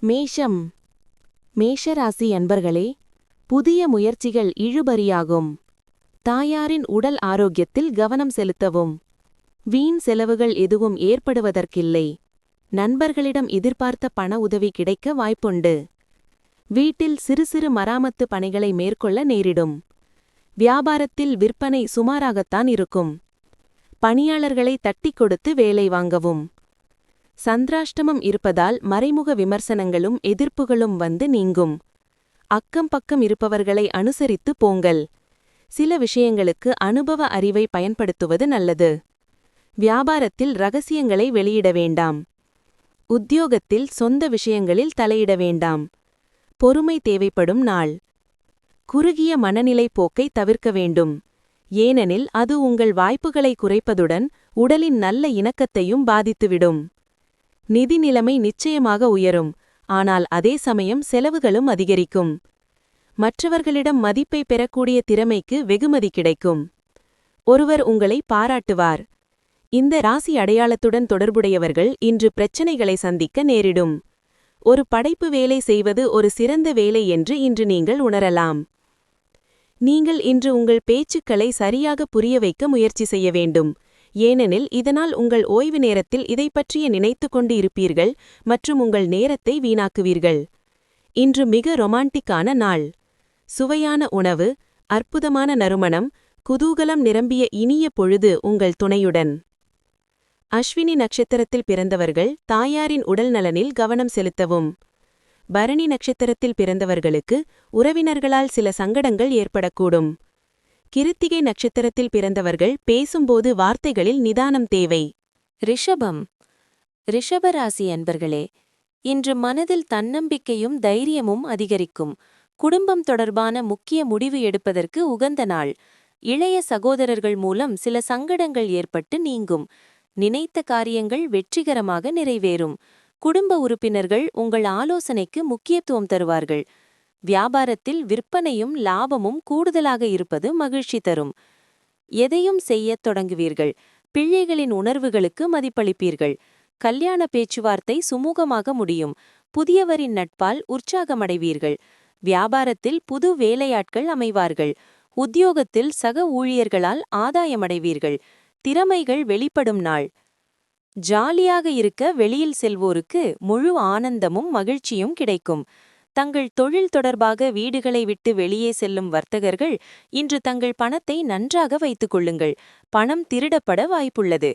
மேஷம். மேஷராசி அன்பர்களே, புதிய முயற்சிகள் இழுபறியாகும். தாயாரின் உடல் ஆரோக்கியத்தில் கவனம் செலுத்தவும். வீண் செலவுகள் எதுவும் ஏற்படுவதற்கில்லை. நண்பர்களிடம் எதிர்பார்த்த பண உதவி கிடைக்க வாய்ப்புண்டு. வீட்டில் சிறு சிறு மராமத்து பணிகளை மேற்கொள்ள நேரிடும். வியாபாரத்தில் விற்பனை சுமாராகத்தான் இருக்கும். பணியாளர்களை தட்டிக் கொடுத்து வேலை வாங்கவும். சந்திராஷ்டமம் இருப்பதால் மறைமுக விமர்சனங்களும் எதிர்ப்புகளும் வந்து நீங்கும். அக்கம் பக்கம் இருப்பவர்களை அனுசரித்து போங்கள். சில விஷயங்களுக்கு அனுபவ அறிவை பயன்படுத்துவது நல்லது. வியாபாரத்தில் ரகசியங்களை வெளியிட வேண்டாம். உத்தியோகத்தில் சொந்த விஷயங்களில் தலையிட வேண்டாம். பொறுமை தேவைப்படும் நாள். குறுகிய மனநிலை போக்கை தவிர்க்க வேண்டும். ஏனெனில் அது உங்கள் வாய்ப்புகளை குறைப்பதுடன் உடலின் நல்ல இணக்கத்தையும் பாதித்துவிடும். நிதி நிலைமை நிச்சயமாக உயரும், ஆனால் அதே சமயம் செலவுகளும் அதிகரிக்கும். மற்றவர்களிடம் மதிப்பை பெறக்கூடிய திறமைக்கு வெகுமதி கிடைக்கும். ஒருவர் உங்களை பாராட்டுவார். இந்த ராசி அடையாளத்துடன் தொடர்புடையவர்கள் இன்று பிரச்சனைகளை சந்திக்க நேரிடும். ஒரு படைப்பு வேலை செய்வது ஒரு சிறந்த வேலை என்று இன்று நீங்கள் உணரலாம். நீங்கள் இன்று உங்கள் பேச்சுக்களை சரியாக புரிய வைக்க முயற்சி செய்ய வேண்டும். ஏனெனில் இதனால் உங்கள் ஓய்வு நேரத்தில் இதைப்பற்றிய நினைத்து கொண்டு இருப்பீர்கள் மற்றும் உங்கள் நேரத்தை வீணாக்குவீர்கள். இன்று மிக ரொமான்டிக்கான நாள். சுவையான உணவு, அற்புதமான நறுமணம், குதூகலம் நிரம்பிய இனிய பொழுது உங்கள் துணையுடன். அஸ்வினி நட்சத்திரத்தில் பிறந்தவர்கள் தாயாரின் உடல் நலனில் கவனம் செலுத்தவும். பரணி நட்சத்திரத்தில் பிறந்தவர்களுக்கு உறவினர்களால் சில சங்கடங்கள் ஏற்படக்கூடும். கிருத்திகை நட்சத்திரத்தில் பிறந்தவர்கள் பேசும்போது வார்த்தைகளில் நிதானம் தேவை. ரிஷபம். ரிஷபராசி அன்பர்களே, இன்று மனதில் தன்னம்பிக்கையும் தைரியமும் அதிகரிக்கும். குடும்பம் தொடர்பான முக்கிய முடிவு எடுப்பதற்கு உகந்த நாள். இளைய சகோதரர்கள் மூலம் சில சங்கடங்கள் ஏற்பட்டு நீங்கும். நினைத்த காரியங்கள் வெற்றிகரமாக நிறைவேறும். குடும்ப உறுப்பினர்கள் உங்கள் ஆலோசனைக்கு முக்கியத்துவம் தருவார்கள். வியாபாரத்தில் விற்பனையும் லாபமும் கூடுதலாக இருப்பது மகிழ்ச்சி தரும். எதையும் செய்யத் தொடங்குவீர்கள். பிள்ளைகளின் உணர்வுகளுக்கு மதிப்பளிப்பீர்கள். கல்யாண பேச்சுவார்த்தை சுமூகமாக முடியும். புதியவரின் நட்பால் உற்சாகமடைவீர்கள். வியாபாரத்தில் புது வேலையாட்கள் அமைவார்கள். உத்தியோகத்தில் சக ஊழியர்களால் ஆதாயமடைவீர்கள். திறமைகள் வெளிப்படும் நாள். ஜாலியாக இருக்க வெளியில் செல்வோருக்கு முழு ஆனந்தமும் மகிழ்ச்சியும் கிடைக்கும். தங்கள் தொழில் தொடர்பாக வீடுகளை விட்டு வெளியே செல்லும் வர்த்தகர்கள் இன்று தங்கள் பணத்தை நன்றாக வைத்துக் கொள்ளுங்கள். பணம் திருடப்பட வாய்ப்புள்ளது.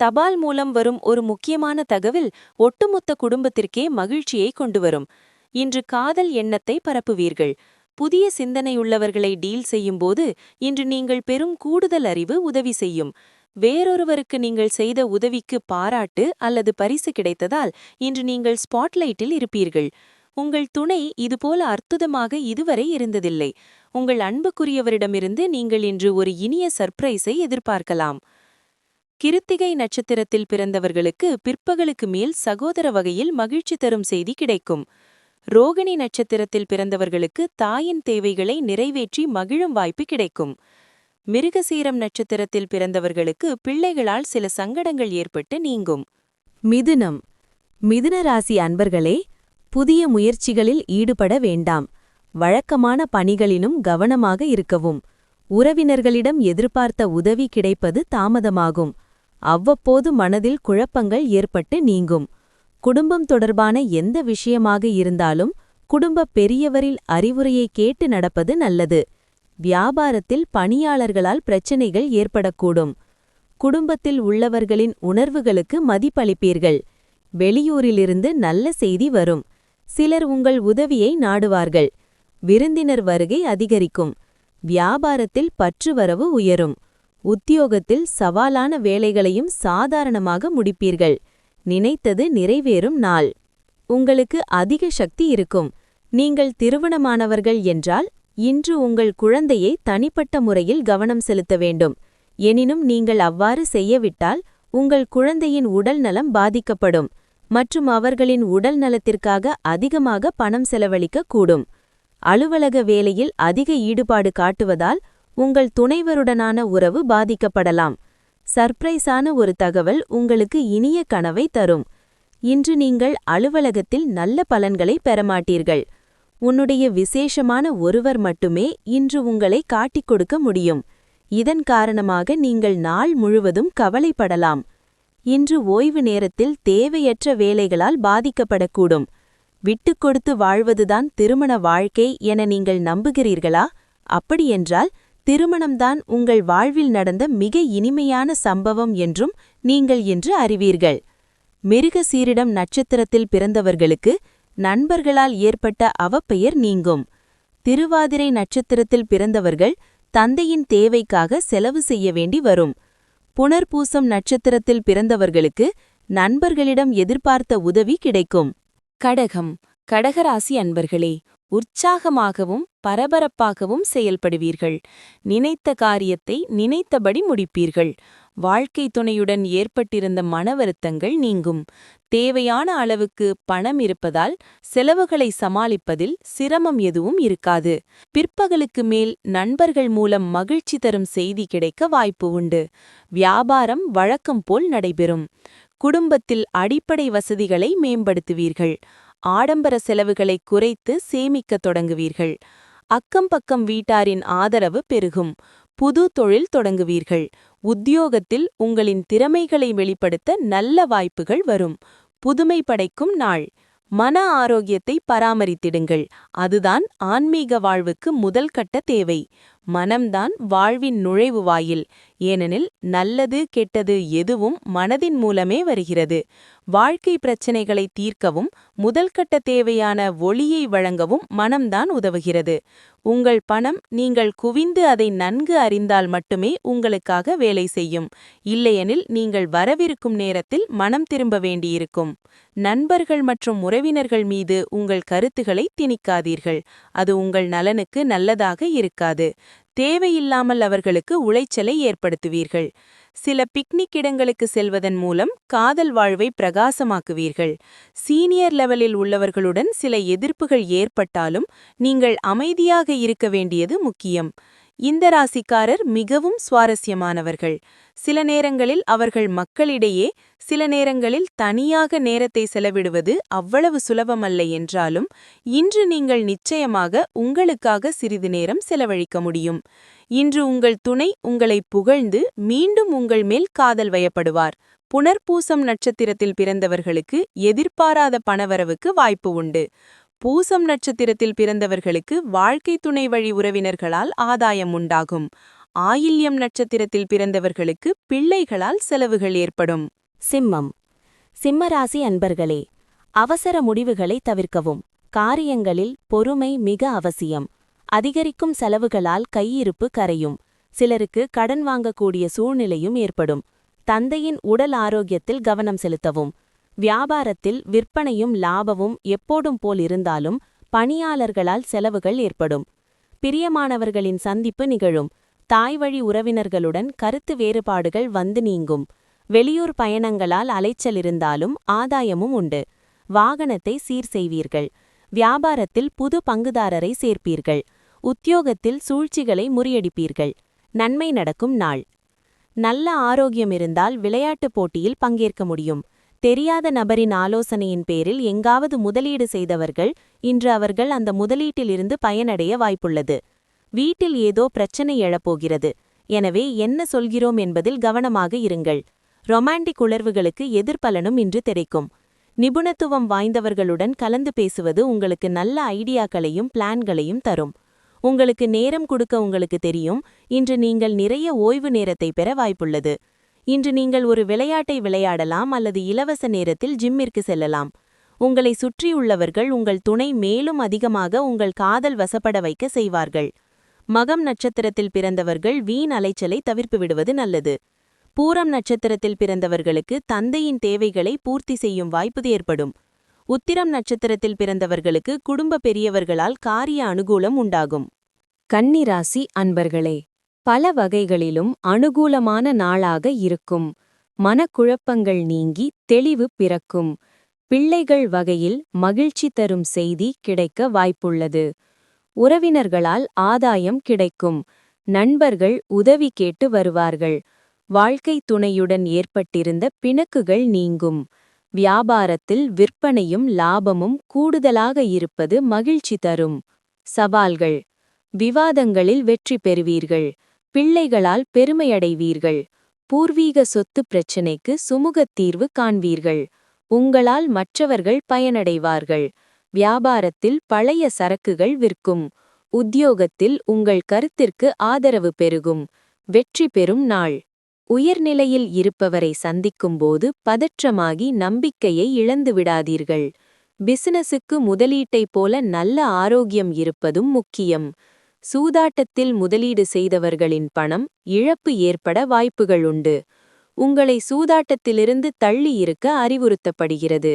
தபால் மூலம் வரும் ஒரு முக்கியமான தகவல் ஒட்டுமொத்த குடும்பத்திற்கே மகிழ்ச்சியை கொண்டுவரும். இன்று காதல் எண்ணத்தை பரப்புவீர்கள். புதிய சிந்தனையுள்ளவர்களை டீல் செய்யும்போது இன்று நீங்கள் பெறும் கூடுதல் அறிவு உதவி செய்யும். வேறொருவருக்கு நீங்கள் செய்த உதவிக்கு பாராட்டு அல்லது பரிசு கிடைத்ததால் இன்று நீங்கள் ஸ்பாட்லைட்டில் இருப்பீர்கள். உங்கள் துணை இதுபோல அற்புதமாக இதுவரை இருந்ததில்லை. உங்கள் அன்புக்குரியவரிடமிருந்து நீங்கள் இன்று ஒரு இனிய சர்ப்ரைஸை எதிர்பார்க்கலாம். கிருத்திகை நட்சத்திரத்தில் பிறந்தவர்களுக்கு பிற்பகலுக்கு மேல் சகோதர வகையில் மகிழ்ச்சி தரும் செய்தி கிடைக்கும். ரோகிணி நட்சத்திரத்தில் பிறந்தவர்களுக்கு தாயின் தேவைகளை நிறைவேற்றி மகிழும் வாய்ப்பு கிடைக்கும். மிருகசீரம் நட்சத்திரத்தில் பிறந்தவர்களுக்கு பிள்ளைகளால் சில சங்கடங்கள் ஏற்பட்டு நீங்கும். மிதுனம். மிதுன ராசி அன்பர்களே, புதிய முயற்சிகளில் ஈடுபட வேண்டாம். வழக்கமான பணிகளிலும் கவனமாக இருக்கவும். உறவினர்களிடம் எதிர்பார்த்த உதவி கிடைப்பது தாமதமாகும். அவ்வப்போது மனதில் குழப்பங்கள் ஏற்பட்டு நீங்கும். குடும்பம் தொடர்பான எந்த விஷயமாக இருந்தாலும் குடும்ப பெரியவரில் அறிவுரையை கேட்டு நடப்பது நல்லது. வியாபாரத்தில் பணியாளர்களால் பிரச்சினைகள் ஏற்படக்கூடும். குடும்பத்தில் உள்ளவர்களின் உணர்வுகளுக்கு மதிப்பளிப்பீர்கள். வெளியூரிலிருந்து நல்ல செய்தி வரும். சிலர் உங்கள் உதவியை நாடுவார்கள். விருந்தினர் வருகை அதிகரிக்கும். வியாபாரத்தில் பற்றுவரவு உயரும். உத்தியோகத்தில் சவாலான வேலைகளையும் சாதாரணமாக முடிப்பீர்கள். நினைத்தது நிறைவேறும் நாள். உங்களுக்கு அதிக சக்தி இருக்கும். நீங்கள் திருமணமானவர்கள் என்றால் இன்று உங்கள் குழந்தையை தனிப்பட்ட முறையில் கவனம் செலுத்த வேண்டும். எனினும் நீங்கள் அவ்வாறு செய்யவிட்டால் உங்கள் குழந்தையின் உடல் நலம் பாதிக்கப்படும் மற்றும் அவர்களின் உடல் நலத்திற்காக அதிகமாக பணம் செலவழிக்க கூடும். அலுவலக வேலையில் அதிக ஈடுபாடு காட்டுவதால் உங்கள் துணைவருடனான உறவு பாதிக்கப்படலாம். சர்ப்ரைஸான ஒரு தகவல் உங்களுக்கு இனிய கனவை தரும். இன்று நீங்கள் அலுவலகத்தில் நல்ல பலன்களை பெறமாட்டீர்கள். உன்னுடைய விசேஷமான ஒருவர் மட்டுமே இன்று உங்களை காட்டிக் கொடுக்க முடியும். இதன் காரணமாக நீங்கள் நாள் முழுவதும் கவலைப்படலாம். இன்று ஓய்வு நேரத்தில் தேவையற்ற வேலைகளால் பாதிக்கப்படக்கூடும். விட்டுக் கொடுத்து வாழ்வதுதான் திருமண வாழ்க்கை என நீங்கள் நம்புகிறீர்களா? அப்படியென்றால் திருமணம்தான் உங்கள் வாழ்வில் நடந்த மிக இனிமையான சம்பவம் என்றும் நீங்கள் இன்று அறிவீர்கள். மிருகசீரிடம் நட்சத்திரத்தில் பிறந்தவர்களுக்கு நண்பர்களால் ஏற்பட்ட அவப்பெயர் நீங்கும். திருவாதிரை நட்சத்திரத்தில் பிறந்தவர்கள் தந்தையின் தேவைக்காக செலவு செய்ய வேண்டி வரும். புனர்பூசம் நட்சத்திரத்தில் பிறந்தவர்களுக்கு நண்பர்களிடம் எதிர்பார்த்த உதவி கிடைக்கும். கடகம், கடகராசி அன்பர்களே, உற்சாகமாகவும் பரபரப்பாகவும் செயல்படுவீர்கள். நினைத்த காரியத்தை நினைத்தபடி முடிப்பீர்கள். வாழ்க்கை துணையுடன் ஏற்பட்டிருந்த மனவருத்தங்கள் நீங்கும். தேவையான அளவுக்கு பணம் இருப்பதால் செலவுகளை சமாளிப்பதில் சிரமம் எதுவும் இருக்காது. பிற்பகலுக்கு மேல் நண்பர்கள் மூலம் மகிழ்ச்சி தரும் செய்தி கிடைக்க வாய்ப்பு உண்டு. வியாபாரம் வழக்கம் போல் நடைபெறும். குடும்பத்தில் அடிப்படை வசதிகளை மேம்படுத்துவீர்கள். ஆடம்பர செலவுகளை குறைத்து சேமிக்கத் தொடங்குவீர்கள். அக்கம் பக்கம் வீட்டாரின் ஆதரவு பெருகும். புது தொழில் தொடங்குவீர்கள். உத்தியோகத்தில் உங்களின் திறமைகளை வெளிப்படுத்த நல்ல வாய்ப்புகள் வரும். புதுமை படைக்கும் நாள். மன ஆரோக்கியத்தை பராமரித்திடுங்கள். அதுதான் ஆன்மீக வாழ்வுக்கு முதல் கட்ட தேவை. மனம்தான் வாழ்வின் நுழைவு வாயில். ஏனெனில் நல்லது கெட்டது எதுவும் மனதின் மூலமே வருகிறது. வாழ்க்கை பிரச்சினைகளை தீர்க்கவும் முதல்கட்ட தேவையான ஒளியை வழங்கவும் மனம்தான் உதவுகிறது. உங்கள் பணம் நீங்கள் குவிந்து அதை நன்கு அறிந்தால் மட்டுமே உங்களுக்காக வேலை செய்யும். இல்லையெனில் நீங்கள் வரவிருக்கும் நேரத்தில் மனம் திரும்ப வேண்டியிருக்கும். நண்பர்கள் மற்றும் உறவினர்கள் மீது உங்கள் கருத்துக்களை திணிக்காதீர்கள். அது உங்கள் நலனுக்கு நல்லதாக இருக்காது. தேவையில்லாமல் அவர்களுக்கு உளைச்சலை ஏற்படுத்துவீர்கள். சில பிக்னிக் இடங்களுக்கு செல்வதன் மூலம் காதல் வாழ்வை பிரகாசமாக்குவீர்கள். சீனியர் லெவலில் உள்ளவர்களுடன் சில எதிர்ப்புகள் ஏற்பட்டாலும் நீங்கள் அமைதியாக இருக்க வேண்டியது முக்கியம். இந்த ராசிக்காரர் மிகவும் சுவாரஸ்யமானவர்கள். சில நேரங்களில் அவர்கள் மக்களிடையே, சில நேரங்களில் தனியாக நேரத்தை செலவிடுவது அவ்வளவு சுலபமல்ல என்றாலும் இன்று நீங்கள் நிச்சயமாக உங்களுக்காக சிறிது நேரம் செலவழிக்க முடியும். இன்று உங்கள் துணை உங்களை புகழ்ந்து மீண்டும் உங்கள் மேல் காதல் வயப்படுவார். புனர்பூசம் நட்சத்திரத்தில் பிறந்தவர்களுக்கு எதிர்பாராத பணவரவுக்கு வாய்ப்பு உண்டு. பூசம் நட்சத்திரத்தில் பிறந்தவர்களுக்கு வாழ்க்கை துணை வழி உறவினர்களால் ஆதாயம் உண்டாகும். ஆயில்யம் நட்சத்திரத்தில் பிறந்தவர்களுக்கு பிள்ளைகளால் செலவுகள் ஏற்படும். சிம்மம், சிம்மராசி அன்பர்களே, அவசர முடிவுகளை தவிர்க்கவும். காரியங்களில் பொறுமை மிக அவசியம். அதிகரிக்கும் செலவுகளால் கையிருப்பு கரையும். சிலருக்கு கடன் வாங்கக்கூடிய சூழ்நிலையும் ஏற்படும். தந்தையின் உடல் ஆரோக்கியத்தில் கவனம் செலுத்தவும். வியாபாரத்தில் விற்பனையும் லாபமும் எப்போதும் போல் இருந்தாலும் பணியாளர்களால் செலவுகள் ஏற்படும். பிரியமானவர்களின் சந்திப்பு நிகழும். தாய்வழி உறவினர்களுடன் கருத்து வேறுபாடுகள் வந்து நீங்கும். வெளியூர் பயணங்களால் அலைச்சல் இருந்தாலும் ஆதாயமும் உண்டு. வாகனத்தை சீர் செய்வீர்கள். வியாபாரத்தில் புது பங்குதாரரை சேர்ப்பீர்கள். உத்தியோகத்தில் சூழ்ச்சிகளை முறியடிப்பீர்கள். நன்மை நடக்கும் நாள். நல்ல ஆரோக்கியம் இருந்தால் விளையாட்டுப் போட்டியில் பங்கேற்க முடியும். தெரியாத நபரின் ஆலோசனையின் பேரில் எங்காவது முதலீடு செய்தவர்கள் இன்று அவர்கள் அந்த முதலீட்டிலிருந்து பயனடைய வாய்ப்புள்ளது. வீட்டில் ஏதோ பிரச்சனை எழப்போகிறது. எனவே என்ன சொல்கிறோம் என்பதில் கவனமாக இருங்கள். ரொமான்டிக் உணர்வுகளுக்கு எதிர்பலனும் இன்று கிடைக்கும். நிபுணத்துவம் வாய்ந்தவர்களுடன் கலந்து பேசுவது உங்களுக்கு நல்ல ஐடியாக்களையும் பிளான்களையும் தரும். உங்களுக்கு நேரம் கொடுக்க உங்களுக்கு தெரியும். இன்று நீங்கள் நிறைய ஓய்வு நேரத்தை பெற வாய்ப்புள்ளது. இன்று நீங்கள் ஒரு விளையாட்டை விளையாடலாம் அல்லது இலவச நேரத்தில் ஜிம்மிற்கு செல்லலாம். உங்களை சுற்றியுள்ளவர்கள் உங்கள் துணை மேலும் அதிகமாக உங்கள் காதல் வசப்பட வைக்க செய்வார்கள். மகம் நட்சத்திரத்தில் பிறந்தவர்கள் வீண் அலைச்சலை தவிர்ப்பு விடுவது நல்லது. பூரம் நட்சத்திரத்தில் பிறந்தவர்களுக்கு தந்தையின் தேவைகளை பூர்த்தி செய்யும் வாய்ப்பு ஏற்படும். உத்திரம் நட்சத்திரத்தில் பிறந்தவர்களுக்கு குடும்ப பெரியவர்களால் காரிய அனுகூலம் உண்டாகும். கன்னிராசி அன்பர்களே, பல வகைகளிலும் அனுகூலமான நாளாக இருக்கும். மனக்குழப்பங்கள் நீங்கி தெளிவு பிறக்கும். பிள்ளைகள் வகையில் மகிழ்ச்சி தரும் செய்தி கிடைக்க வாய்ப்புள்ளது. உறவினர்களால் ஆதாயம் கிடைக்கும். நண்பர்கள் உதவி கேட்டு வருவார்கள். வாழ்க்கை துணையுடன் ஏற்பட்டிருந்த பிணக்குகள் நீங்கும். வியாபாரத்தில் விற்பனையும் லாபமும் கூடுதலாக இருப்பது மகிழ்ச்சி தரும். சவால்கள்: விவாதங்களில் வெற்றி பெறுவீர்கள். பிள்ளைகளால் பெருமையடைவீர்கள். பூர்வீக சொத்து பிரச்சினைக்கு சுமூகத் தீர்வு காண்பீர்கள். உங்களால் மற்றவர்கள் பயனடைவார்கள். வியாபாரத்தில் பழைய சரக்குகள் விற்கும். உத்தியோகத்தில் உங்கள் கருத்திற்கு ஆதரவு பெருகும். வெற்றி பெறும் நாள். உயர்நிலையில் இருப்பவரை சந்திக்கும்போது பதற்றமாகி நம்பிக்கையை இழந்துவிடாதீர்கள். பிசினஸுக்கு முதலீட்டைப் போல நல்ல ஆரோக்கியம் இருப்பதும் முக்கியம். சூதாட்டத்தில் முதலீடு செய்தவர்களின் பணம் இழப்பு ஏற்பட வாய்ப்புகளுண்டு. உங்களை சூதாட்டத்திலிருந்து தள்ளி இருக்க அறிவுறுத்தப்படுகிறது.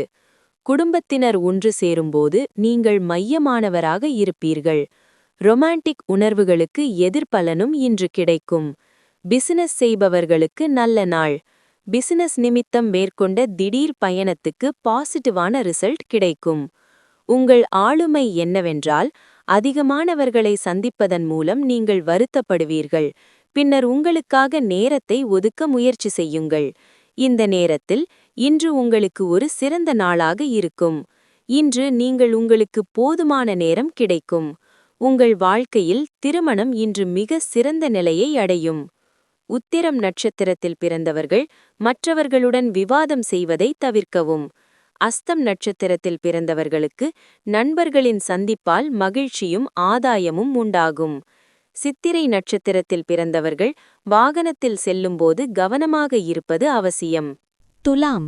குடும்பத்தினர் ஒன்று சேரும்போது நீங்கள் மையமானவராக இருப்பீர்கள். ரொமான்டிக் உணர்வுகளுக்கு எதிர்பலனும் இன்று கிடைக்கும். பிசினஸ் செய்பவர்களுக்கு நல்ல நாள். பிசினஸ் நிமித்தம் மேற்கொண்ட திடீர் பயணத்துக்கு பாசிட்டிவான ரிசல்ட் கிடைக்கும். உங்கள் ஆளுமை என்னவென்றால், அதிகமானவர்களை சந்திப்பதன் மூலம் நீங்கள் வருத்தப்படுவீர்கள். பின்னர் உங்களுக்காக நேரத்தை ஒதுக்க முயற்சி செய்யுங்கள். இந்த நேரத்தில் இன்று உங்களுக்கு ஒரு சிறந்த நாளாக இருக்கும். இன்று நீங்கள் உங்களுக்கு போதுமான நேரம் கிடைக்கும். உங்கள் வாழ்க்கையில் திருமணம் இன்று மிக சிறந்த நிலையை அடையும். உத்திரம் நட்சத்திரத்தில் பிறந்தவர்கள் மற்றவர்களுடன் விவாதம் செய்வதை தவிர்க்கவும். அஸ்தம் நட்சத்திரத்தில் பிறந்தவர்களுக்கு நண்பர்களின் சந்திப்பால் மகிழ்ச்சியும் ஆதாயமும் உண்டாகும். சித்திரை நட்சத்திரத்தில் பிறந்தவர்கள் வாகனத்தில் செல்லும்போது கவனமாக இருப்பது அவசியம். துலாம்.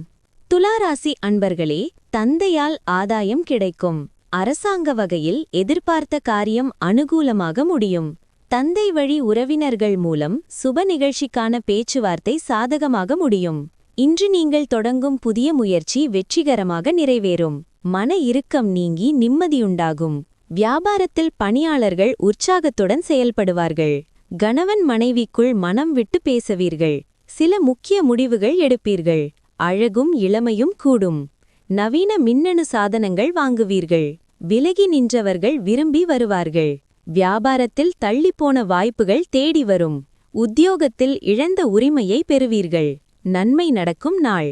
துலாராசி அன்பர்களே, தந்தையால் ஆதாயம் கிடைக்கும். அரசாங்க வகையில் எதிர்பார்த்த காரியம் அனுகூலமாக முடியும். தந்தை வழி உறவினர்கள் மூலம் சுப நிகழ்ச்சிக்கான பேச்சுவார்த்தை சாதகமாக முடியும். இன்று நீங்கள் தொடங்கும் புதிய முயற்சி வெற்றிகரமாக நிறைவேறும். மன இறுக்கம் நீங்கி நிம்மதியுண்டாகும். வியாபாரத்தில் பணியாளர்கள் உற்சாகத்துடன் செயல்படுவார்கள். கணவன் மனைவிக்குள் மனம் விட்டு பேசுவீர்கள். சில முக்கிய முடிவுகள் எடுப்பீர்கள். அழகும் இளமையும் கூடும். நவீன மின்னணு சாதனங்கள் வாங்குவீர்கள். விலகி நின்றவர்கள் விரும்பி வருவார்கள். வியாபாரத்தில் தள்ளிப்போன வாய்ப்புகள் தேடி வரும். உத்தியோகத்தில் இழந்த உரிமையை பெறுவீர்கள். நன்மை நடக்கும் நாள்.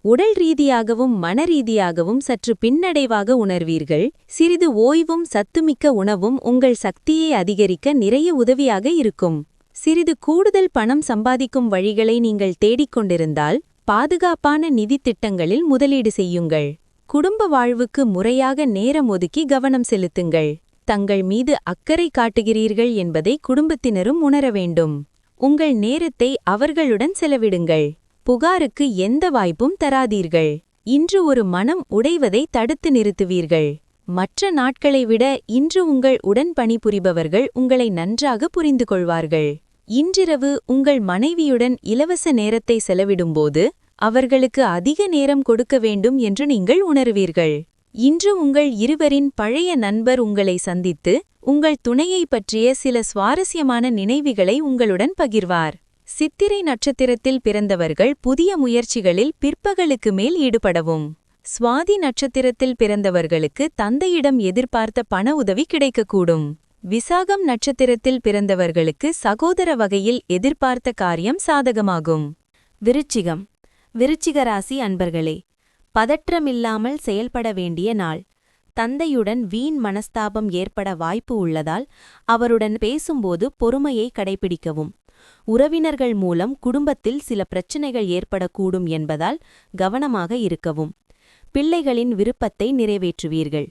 உடல் ரீதியாகவும் மனரீதியாகவும் சற்று பின்னடைவாக உணர்வீர்கள். சிறிது ஓய்வும் சத்துமிக்க உணவும் உங்கள் சக்தியை அதிகரிக்க நிறைய உதவியாக இருக்கும். சிறிது கூடுதல் பணம் சம்பாதிக்கும் வழிகளை நீங்கள் தேடிக்கொண்டிருந்தால் பாதுகாப்பான நிதி திட்டங்களில் முதலீடு செய்யுங்கள். குடும்ப வாழ்வுக்கு முறையாக நேரம் ஒதுக்கி கவனம் செலுத்துங்கள். தங்கள் மீது அக்கறை காட்டுகிறீர்கள் என்பதை குடும்பத்தினரும் உணர வேண்டும். உங்கள் நேரத்தை அவர்களுடன் செலவிடுங்கள். புகாருக்கு எந்த வாய்ப்பும் தராதீர்கள். இன்று ஒரு மனம் உடைவதை தடுத்து நிறுத்துவீர்கள். மற்ற நாட்களை விட இன்று உங்கள் உடன் பணிபுரிபவர்கள் உங்களை நன்றாக புரிந்து கொள்வார்கள். இன்றிரவு உங்கள் மனைவியுடன் இலவச நேரத்தை செலவிடும்போது அவர்களுக்கு அதிக நேரம் கொடுக்க வேண்டும் என்று நீங்கள் உணருவீர்கள். இன்று உங்கள் இருவரின் பழைய நண்பர் உங்களை சந்தித்து உங்கள் துணையை பற்றிய சில சுவாரஸ்யமான நினைவுகளை உங்களுடன் பகிர்வார். சித்திரை நட்சத்திரத்தில் பிறந்தவர்கள் புதிய முயற்சிகளில் பிற்பகலுக்கு மேல் ஈடுபடவும். சுவாதி நட்சத்திரத்தில் பிறந்தவர்களுக்கு தந்தையிடம் எதிர்பார்த்த பண உதவி கிடைக்கக்கூடும். விசாகம் நட்சத்திரத்தில் பிறந்தவர்களுக்கு சகோதர வகையில் எதிர்பார்த்த காரியம் சாதகமாகும். விருச்சிகம். விருச்சிக ராசி அன்பர்களே, பதற்றமில்லாமல் செயல்பட வேண்டிய நாள். தந்தையுடன் வீண் மனஸ்தாபம் ஏற்பட வாய்ப்பு உள்ளதால் அவருடன் பேசும்போது பொறுமையை கடைபிடிக்கவும். உறவினர்கள் மூலம் குடும்பத்தில் சில பிரச்சினைகள் ஏற்படக்கூடும் என்பதால் கவனமாக இருக்கவும். பிள்ளைகளின் விருப்பத்தை நிறைவேற்றுவீர்கள்.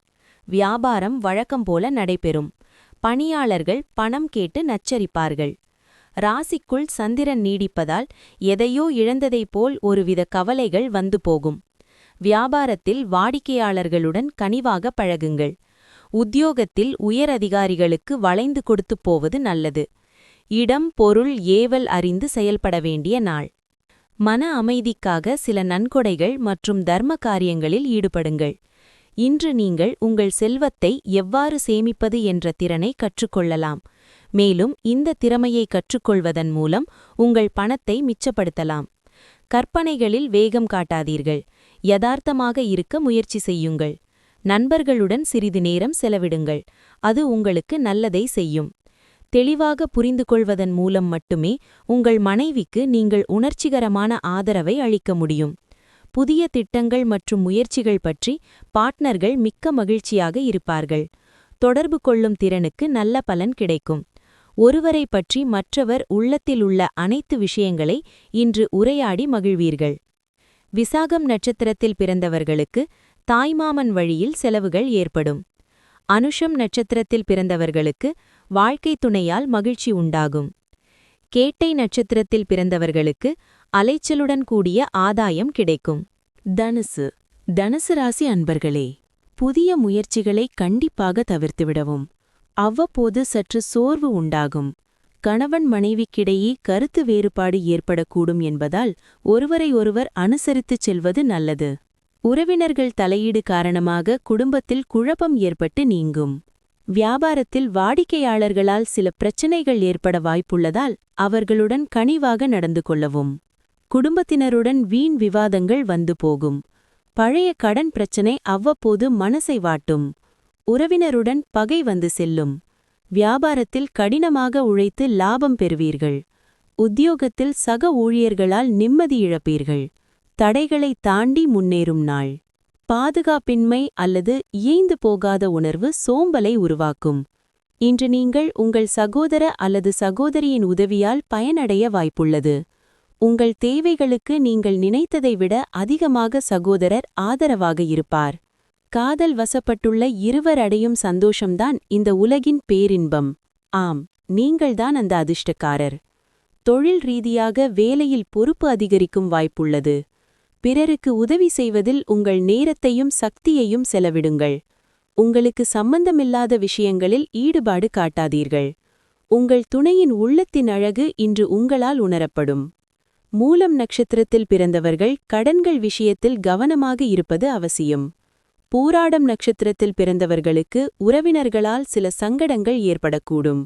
வியாபாரம் வழக்கம் போல நடைபெறும். பணியாளர்கள் பணம் கேட்டு நச்சரிப்பார்கள். ராசிக்குள் சந்திரன் நீடிப்பதால் எதையோ இழந்ததைப் போல் ஒருவித கவலைகள் வந்து போகும். வியாபாரத்தில் வாடிக்கையாளர்களுடன் கனிவாக பழகுங்கள். உத்தியோகத்தில் உயர் அதிகாரிகளுக்கு வளைந்து கொடுத்துப் போவது நல்லது. இடம் பொருள் ஏவல் அறிந்து செயல்பட வேண்டிய நாள். மன அமைதிக்காக சில நன்கொடைகள் மற்றும் தர்ம காரியங்களில் ஈடுபடுங்கள். இன்று நீங்கள் உங்கள் செல்வத்தை எவ்வாறு சேமிப்பது என்ற திறனை கற்றுக்கொள்ளலாம். மேலும் இந்த திறமையை கற்றுக்கொள்வதன் மூலம் உங்கள் பணத்தை மிச்சப்படுத்தலாம். கற்பனைகளில் வேகம் காட்டாதீர்கள். யதார்த்தமாக இருக்க முயற்சி செய்யுங்கள். நண்பர்களுடன் சிறிது நேரம் செலவிடுங்கள். அது உங்களுக்கு நல்லதை செய்யும். தெளிவாக புரிந்து கொள்வதன் மூலம் மட்டுமே உங்கள் மனைவிக்கு நீங்கள் உணர்ச்சிகரமான ஆதரவை அளிக்க முடியும். புதிய திட்டங்கள் மற்றும் முயற்சிகள் பற்றி பார்ட்னர்கள் மிக்க மகிழ்ச்சியாக இருப்பார்கள். தொடர்பு கொள்ளும் திறனுக்கு நல்ல பலன் கிடைக்கும். ஒருவரை பற்றி மற்றவர் உள்ளத்தில் உள்ள அனைத்து விஷயங்களை இன்று உரையாடி மகிழ்வீர்கள். விசாகம் நட்சத்திரத்தில் பிறந்தவர்களுக்கு தாய்மாமன் வழியில் செலவுகள் ஏற்படும். அனுஷம் நட்சத்திரத்தில் பிறந்தவர்களுக்கு வாழ்க்கை துணையால் மகிழ்ச்சி உண்டாகும். கேட்டை நட்சத்திரத்தில் பிறந்தவர்களுக்கு அலைச்சலுடன் கூடிய ஆதாயம் கிடைக்கும். தனுசு ராசி அன்பர்களே, புதிய முயற்சிகளை கண்டிப்பாக தவிர்த்துவிடவும். அவ்வப்போது சற்று சோர்வு உண்டாகும். கணவன் மனைவிக்கிடையே கருத்து வேறுபாடு ஏற்படக்கூடும் என்பதால் ஒருவரை ஒருவர் அனுசரித்துச் செல்வது நல்லது. உறவினர்கள் தலையீடு காரணமாக குடும்பத்தில் குழப்பம் ஏற்பட்டு நீங்கும். வியாபாரத்தில் வாடிக்கையாளர்களால் சில பிரச்சனைகள் ஏற்பட வாய்ப்புள்ளதால் அவர்களுடன் கனிவாக நடந்து கொள்ளவும். குடும்பத்தினருடன் வீண் விவாதங்கள் வந்து போகும். பழைய கடன் பிரச்சனை அவ்வப்போது மனசை வாட்டும். உறவினருடன் பகை வந்து செல்லும். வியாபாரத்தில் கடினமாக உழைத்து லாபம் பெறுவீர்கள். உத்தியோகத்தில் சக ஊழியர்களால் நிம்மதி இழப்பீர்கள். தடைகளை தாண்டி முன்னேறும் நாள். பாதுகாப்பின்மை அல்லது இயைந்து போகாத உணர்வு சோம்பலை உருவாக்கும். இன்று நீங்கள் உங்கள் சகோதர அல்லது சகோதரியின் உதவியால் பயனடைய வாய்ப்புள்ளது. உங்கள் தேவைகளுக்கு நீங்கள் நினைத்ததை விட அதிகமாக சகோதரர் ஆதரவாக இருப்பார். காதல் வசப்பட்டுள்ள இருவர் அடையும் சந்தோஷம்தான் இந்த உலகின் பேரின்பம். ஆம், நீங்கள்தான் அந்த அதிர்ஷ்டக்காரர். தொழில் ரீதியாக வேலையில் பொறுப்பு அதிகரிக்கும் வாய்ப்புள்ளது. பிறருக்கு உதவி செய்வதில் உங்கள் நேரத்தையும் சக்தியையும் செலவிடுங்கள். உங்களுக்கு சம்பந்தமில்லாத விஷயங்களில் ஈடுபாடு காட்டாதீர்கள். உங்கள் துணையின் உள்ளத்தின் அழகு இன்று உங்களால் உணரப்படும். மூலம் நட்சத்திரத்தில் பிறந்தவர்கள் கடன்கள் விஷயத்தில் கவனமாக இருப்பது அவசியம். பூராடம் நட்சத்திரத்தில் பிறந்தவர்களுக்கு உறவினர்களால் சில சங்கடங்கள் ஏற்படக்கூடும்.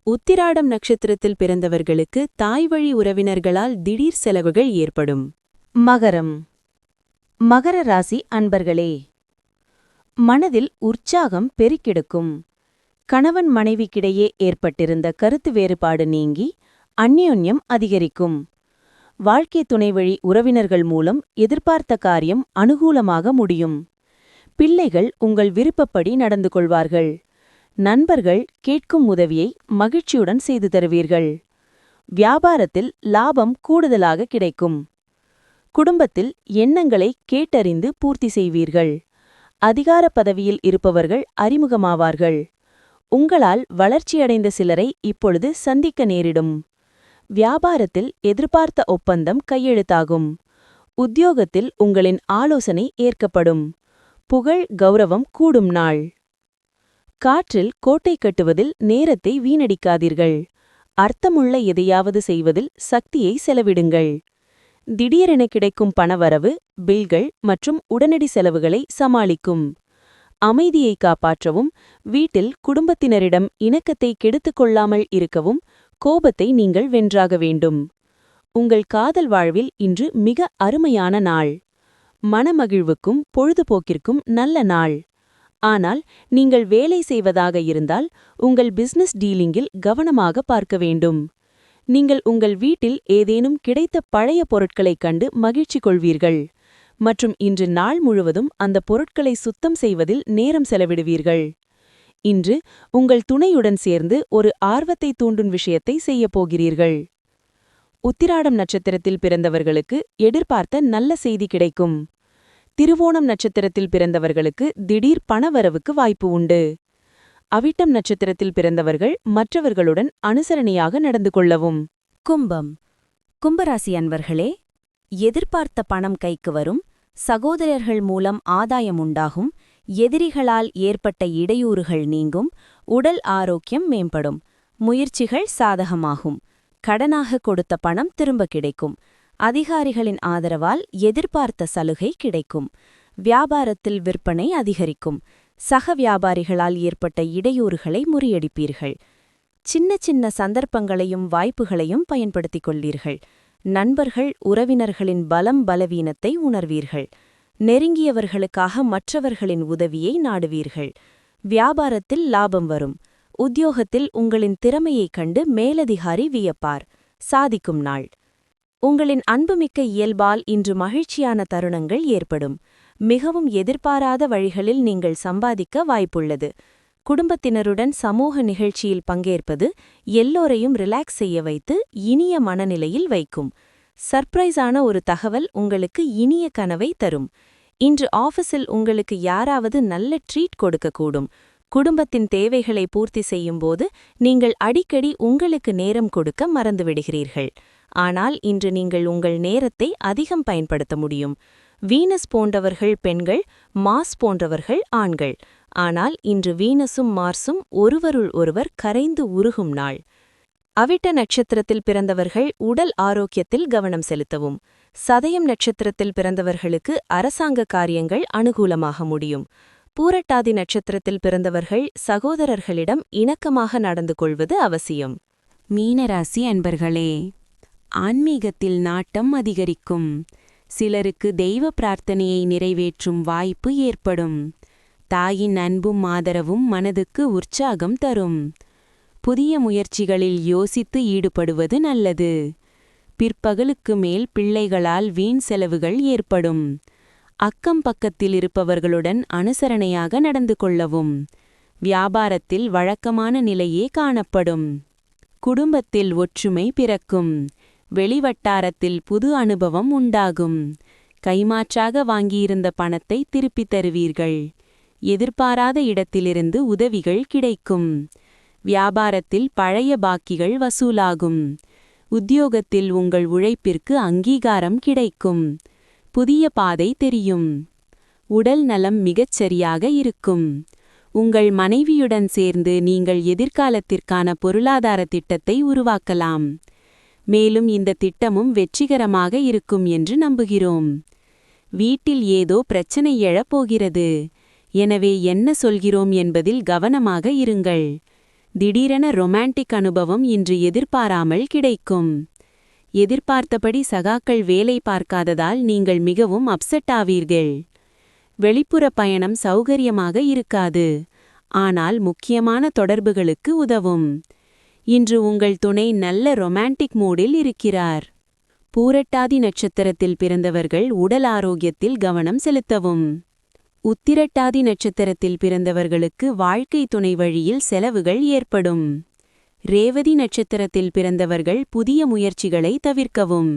உத்திராடம் நட்சத்திரத்தில் பிறந்தவர்களுக்கு தாய்வழி உறவினர்களால் திடீர் செலவுகள் ஏற்படும். மகர ராசி அன்பர்களே, மனதில் உற்சாகம் பெருக்கெடுக்கும். கணவன் மனைவிக்கிடையே ஏற்பட்டிருந்த கருத்து வேறுபாடு நீங்கி அந்யோன்யம் அதிகரிக்கும். வாழ்க்கை துணைவழி உறவினர்கள் மூலம் எதிர்பார்த்த காரியம் அனுகூலமாக முடியும். பிள்ளைகள் உங்கள் விருப்பப்படி நடந்து கொள்வார்கள். நண்பர்கள் கேட்கும் உதவியை மகிழ்ச்சியுடன் செய்து தருவீர்கள். வியாபாரத்தில் லாபம் கூடுதலாக கிடைக்கும். குடும்பத்தில் எண்ணங்களை கேட்டறிந்து பூர்த்தி செய்வீர்கள். அதிகார பதவியில் இருப்பவர்கள் அறிமுகமாவார்கள். உங்களால் வளர்ச்சியடைந்த சிலரை இப்பொழுது சந்திக்க நேரிடும். வியாபாரத்தில் எதிர்பார்த்த ஒப்பந்தம் கையெழுத்தாகும். உத்தியோகத்தில் உங்களின் ஆலோசனை ஏற்கப்படும். புகழ் கௌரவம் கூடும் நாள். காற்றில் கோட்டை கட்டுவதில் நேரத்தை வீணடிக்காதீர்கள். அர்த்தமுள்ள எதையாவது செய்வதில் சக்தியை செலவிடுங்கள். திடீரென கிடைக்கும் பணவரவு, பில்கள் மற்றும் உடனடி செலவுகளை சமாளிக்கும். அமைதியை காப்பாற்றவும், வீட்டில் குடும்பத்தினரிடம் இணக்கத்தை கெடுத்துக் கொள்ளாமல் இருக்கவும் கோபத்தை நீங்கள் வென்றாக வேண்டும். உங்கள் காதல் வாழ்வில் இன்று மிக அருமையான நாள். மனமகிழ்வுக்கும் பொழுதுபோக்கிற்கும் நல்ல நாள். ஆனால் நீங்கள் வேலை செய்வதாக இருந்தால் உங்கள் பிசினஸ் டீலிங்கில் கவனமாக பார்க்க வேண்டும். நீங்கள் உங்கள் வீட்டில் ஏதேனும் கிடைத்த பழைய பொருட்களைக் கண்டு மகிழ்ச்சி கொள்வீர்கள் மற்றும் இன்று நாள் முழுவதும் அந்த பொருட்களை சுத்தம் செய்வதில் நேரம் செலவிடுவீர்கள். இன்று உங்கள் துணையுடன் சேர்ந்து ஒரு ஆர்வத்தை தூண்டும் விஷயத்தை செய்யப் போகிறீர்கள். உத்திராடம் நட்சத்திரத்தில் பிறந்தவர்களுக்கு எதிர்பார்த்த நல்ல செய்தி கிடைக்கும். திருவோணம் நட்சத்திரத்தில் பிறந்தவர்களுக்கு திடீர் பணவரவுக்கு வாய்ப்பு உண்டு. அவிட்டம் நட்சத்திரத்தில் பிறந்தவர்கள் மற்றவர்களுடன் அனுசரணையாக நடந்து கொள்ளவும். கும்பராசி அன்பர்களே, எதிர்பார்த்த பணம் கைக்கு வரும். சகோதரர்கள் மூலம் ஆதாயம் உண்டாகும். எதிரிகளால் ஏற்பட்ட இடையூறுகள் நீங்கும். உடல் ஆரோக்கியம் மேம்படும். முயற்சிகள் சாதகமாகும். கடனாக கொடுத்த பணம் திரும்ப கிடைக்கும். அதிகாரிகளின் ஆதரவால் எதிர்பார்த்த சலுகை கிடைக்கும். வியாபாரத்தில் விற்பனை அதிகரிக்கும். சக வியாபாரிகளால் ஏற்பட்ட இடையூறுகளை முறியடிப்பீர்கள். சின்ன சின்ன சந்தர்ப்பங்களையும் வாய்ப்புகளையும் பயன்படுத்திக் கொள்வீர்கள். நண்பர்கள் உறவினர்களின் பலவீனத்தை உணர்வீர்கள். நெருங்கியவர்களுக்காக மற்றவர்களின் உதவியை நாடுவீர்கள். வியாபாரத்தில் லாபம் வரும். உத்தியோகத்தில் உங்களின் திறமையைக் கண்டு மேலதிகாரி வியப்பார். சாதிக்கும் நாள். உங்களின் அன்புமிக்க இயல்பால் இன்று மகிழ்ச்சியான தருணங்கள் ஏற்படும். மிகவும் எதிர்பாராத வழிகளில் நீங்கள் சம்பாதிக்க வாய்ப்புள்ளது. குடும்பத்தினருடன் சமூக நிகழ்ச்சியில் பங்கேற்பது எல்லோரையும் ரிலாக்ஸ் செய்ய வைத்து இனிய மனநிலையில் வைக்கும். சர்ப்ரைஸான ஒரு தகவல் உங்களுக்கு இனிய கனவை தரும். இன்று ஆஃபீஸில் உங்களுக்கு யாராவது நல்ல ட்ரீட் கொடுக்கக்கூடும். குடும்பத்தின் தேவைகளை பூர்த்தி செய்யும்போது நீங்கள் அடிக்கடி உங்களுக்கு நேரம் கொடுக்க மறந்துவிடுகிறீர்கள். ஆனால் இன்று நீங்கள் உங்கள் நேரத்தை அதிகம் பயன்படுத்த முடியும். வீனஸ் போன்றவர்கள் பெண்கள், மார்ஸ் போன்றவர்கள் ஆண்கள். ஆனால் இன்று வீனஸும் மார்ஸும் ஒருவருள் ஒருவர் கரைந்து உருகும் நாள். அவிட்ட நட்சத்திரத்தில் பிறந்தவர்கள் உடல் ஆரோக்கியத்தில் கவனம் செலுத்தவும். சதயம் நட்சத்திரத்தில் பிறந்தவர்களுக்கு அரசாங்க காரியங்கள் அனுகூலமாக முடியும். பூரட்டாதி நட்சத்திரத்தில் பிறந்தவர்கள் சகோதரர்களிடம் இணக்கமாக நடந்து கொள்வது அவசியம். மீனராசி அன்பர்களே, ஆன்மீகத்தில் நாட்டம் அதிகரிக்கும். சிலருக்கு தெய்வ பிரார்த்தனையை நிறைவேற்றும் வாய்ப்பு ஏற்படும். தாயின் அன்பும் ஆதரவும் மனதுக்கு உற்சாகம் தரும். புதிய முயற்சிகளில் யோசித்து ஈடுபடுவது நல்லது. பிற்பகலுக்கு மேல் பிள்ளைகளால் வீண் செலவுகள் ஏற்படும். அக்கம் பக்கத்தில் இருப்பவர்களுடன் அனுசரணையாக நடந்து கொள்ளவும். வியாபாரத்தில் வழக்கமான நிலையே காணப்படும். குடும்பத்தில் ஒற்றுமை பிறக்கும். வெளிவட்டாரத்தில் புது அனுபவம் உண்டாகும். கைமாற்றாக வாங்கியிருந்த பணத்தை திருப்பித் தருவீர்கள். எதிர்பாராத இடத்திலிருந்து உதவிகள் கிடைக்கும். வியாபாரத்தில் பழைய பாக்கிகள் வசூலாகும். உத்தியோகத்தில் உங்கள் உழைப்பிற்கு அங்கீகாரம் கிடைக்கும். புதிய பாதை தெரியும். உடல் நலம் மிகச் சரியாக இருக்கும். உங்கள் மனைவியுடன் சேர்ந்து நீங்கள் எதிர்காலத்திற்கான பொருளாதார திட்டத்தை உருவாக்கலாம். மேலும் இந்த திட்டமும் வெற்றிகரமாக இருக்கும் என்று நம்புகிறோம். வீட்டில் ஏதோ பிரச்சனை எழப் போகிறது. எனவே என்ன சொல்கிறோம் என்பதில் கவனமாக இருங்கள். திடீரென ரொமான்டிக் அனுபவம் இன்று எதிர்பாராமல் கிடைக்கும். எதிர்பார்த்தபடி சகாக்கள் வேலை பார்க்காததால் நீங்கள் மிகவும் அப்செட் ஆவீர்கள். வெளிப்புற பயணம் சௌகரியமாக இருக்காது. ஆனால் முக்கியமான தொடர்புகளுக்கு உதவும். இன்று உங்கள் துணை நல்ல ரொமான்டிக் மூடில் இருக்கிறார். பூரட்டாதி நட்சத்திரத்தில் பிறந்தவர்கள் உடல் ஆரோக்கியத்தில் கவனம் செலுத்தவும். உத்திரட்டாதி நட்சத்திரத்தில் பிறந்தவர்களுக்கு வாழ்க்கை துணை வழியில் செலவுகள் ஏற்படும். ரேவதி நட்சத்திரத்தில் பிறந்தவர்கள் புதிய முயற்சிகளை தவிர்க்கவும்.